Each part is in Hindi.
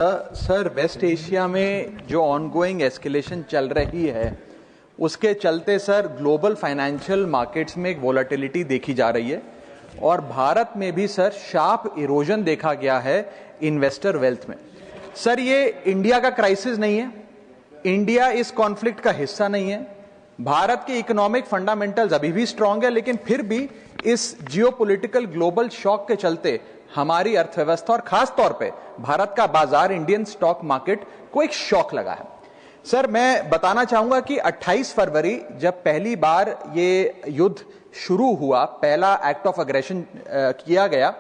सर, वेस्ट एशिया में जो ऑनगोइंग एस्केलेशन चल रही है उसके चलते सर ग्लोबल फाइनेंशियल मार्केट्स में एक वोलेटिलिटी देखी जा रही है और भारत में भी सर शार्प इरोजन देखा गया है इन्वेस्टर वेल्थ में। सर, ये इंडिया का क्राइसिस नहीं है, इंडिया इस कॉन्फ्लिक्ट का हिस्सा नहीं है, भारत के इकोनॉमिक फंडामेंटल्स अभी भी स्ट्रांग है, लेकिन फिर भी इस जियोपॉलिटिकल ग्लोबल शॉक के चलते हमारी अर्थव्यवस्था और खास तौर पे भारत का बाजार, इंडियन स्टॉक मार्केट को एक शॉक लगा है। सर, मैं बताना चाहूंगा कि 28 फरवरी जब पहली बार ये युद्ध शुरू हुआ, पहला एक्ट ऑफ अग्रेशन किया गया,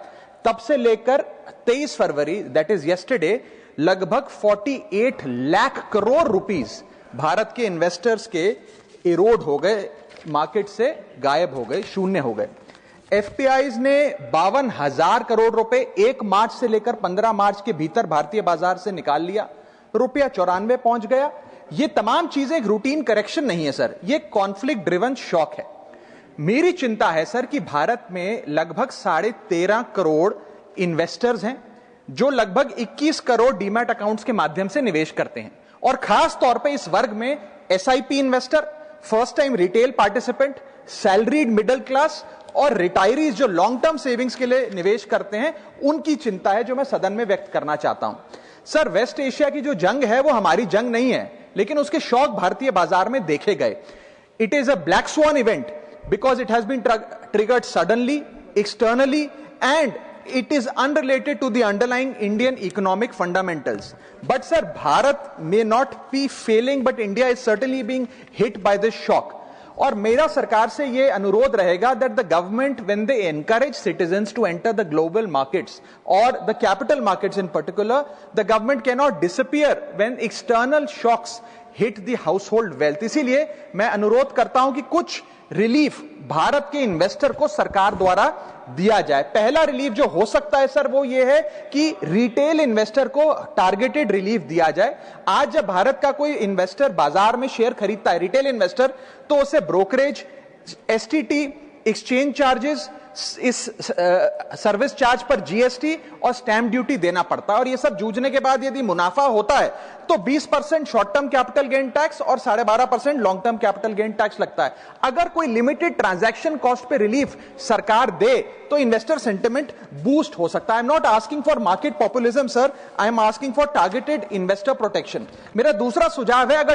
तब से लेकर 23 फरवरी दैट इज यस्टरडे लगभग 48 लाख करोड़ रुपीस भारत के इन्वेस्टर्स के इरोड हो गए, मार्केट से गायब हो गए, शून्य हो गए। एफपीआईज ने 52,000 करोड़ रुपए 1 मार्च से लेकर 15 मार्च के भीतर भारतीय बाजार से निकाल लिया, रुपया 94 पहुंच गया। ये तमाम चीजें एक रूटीन करेक्शन नहीं है सर, ये कॉन्फ्लिक्ट ड्रिवन शॉक है। मेरी चिंता है सर कि भारत में लगभग 13.5 करोड़ इन्वेस्टर्स हैं जो लगभग 21 करोड़ डीमैट अकाउंट्स के माध्यम से निवेश करते हैं, और खास तौर पे इस वर्ग में SIP investor, first time retail participant, salaried middle class और रिटायरीज जो लॉन्ग टर्म सेविंग्स के लिए निवेश करते हैं, उनकी चिंता है जो मैं सदन में व्यक्त करना चाहता हूं। सर, वेस्ट एशिया की जो जंग है वो हमारी जंग नहीं है, लेकिन उसके शॉक भारतीय बाजार में देखे गए। It is a black swan event because it has been triggered suddenly, externally, and it is unrelated to the underlying Indian economic fundamentals. But sir, Bharat may not be failing, but India is certainly being hit by this shock. और मेरा सरकार से ये अनुरोध रहेगा that the government, when they encourage citizens to enter the global markets or the capital markets in particular, the government cannot disappear when external shocks hit the household wealth. इसीलिए मैं अनुरोध करता हूं कि कुछ रिलीफ भारत के इन्वेस्टर को सरकार द्वारा दिया जाए। पहला रिलीफ जो हो सकता है सर वो ये है कि रिटेल इन्वेस्टर को टारगेटेड रिलीफ दिया जाए। आज जब भारत का कोई इन्वेस्टर बाजार में शेयर खरीदता है, रिटेल इन्वेस्टर, तो उसे ब्रोकरेज, एसटीटी, एक्सचेंज चार्जेस, इस सर्विस चार्ज पर जीएसटी और स्टैंप ड्यूटी देना पड़ता है, और ये सब जूझने के बाद यदि मुनाफा होता है तो 20% short term capital gain tax और 12.5% long term capital gain tax लगता है। अगर कोई लिमिटेड ट्रांजैक्शन कॉस्ट पे रिलीफ सरकार दे तो इन्वेस्टर सेंटिमेंट बूस्ट हो सकता है। I am not asking for market populism sir, I am asking for targeted investor protection. मेरा दूसरा सुझाव है, अगर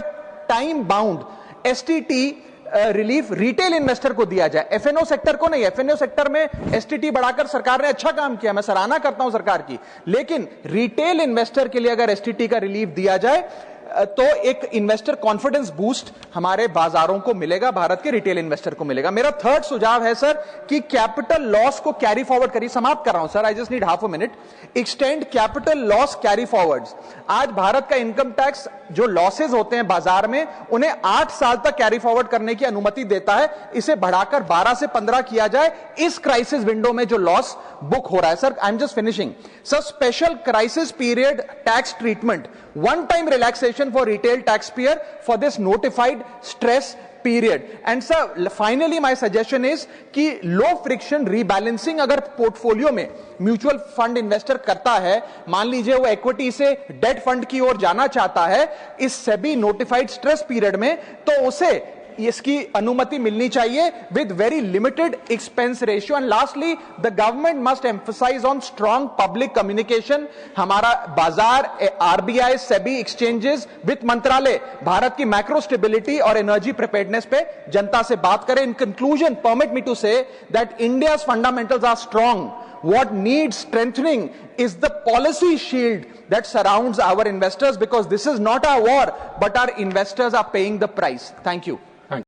time bound STT relief retail investor को दिया जाए, एफएनओ सेक्टर को नहीं। एफएनओ सेक्टर में एसटीटी बढ़ाकर सरकार ने अच्छा काम किया, मैं सराहना करता हूं सरकार की, लेकिन रिटेल इन्वेस्टर के लिए अगर एसटीटी का रिलीफ दिया जाए तो एक इन्वेस्टर कॉन्फिडेंस बूस्ट हमारे बाजारों को मिलेगा, भारत के रिटेल इन्वेस्टर को मिलेगा। मेरा थर्ड सुझाव है सर कि कैपिटल लॉस को कैरी फॉरवर्ड करिए। समाप्त कर रहा हूं sir, I just need half a minute. Extend capital loss carry forwards. आज भारत का इनकम टैक्स जो लॉसेज होते हैं बाजार में, उन्हें 8 साल तक कैरी फॉरवर्ड करने की अनुमति देता है। इसे बढ़ाकर 12 से 15 किया जाए इस क्राइसिस विंडो में जो लॉस बुक हो रहा है। Sir, I am just finishing. Sir, special crisis period tax treatment, one time relaxation for retail taxpayer for this notified stress period. And sir, finally my suggestion is कि low friction rebalancing अगर पोर्टफोलियो में म्यूचुअल फंड इन्वेस्टर करता है, मान लीजिए वो इक्विटी से डेट फंड की ओर जाना चाहता है इस सेबी नोटिफाइड स्ट्रेस पीरियड में, तो उसे इसकी अनुमति मिलनी चाहिए with very limited expense ratio. And lastly, the government must emphasize on strong public communication. हमारा बाजार, आरबीआई, सेबी, एक्सचेंजेस, वित्त मंत्रालय भारत की मैक्रो स्टेबिलिटी और एनर्जी प्रिपेयर्डनेस पे जनता से बात करें। In conclusion, permit me to say that India's fundamentals are strong. What needs strengthening is the policy shield that surrounds our investors, because this is not our war, but our investors are paying the price. Thank you.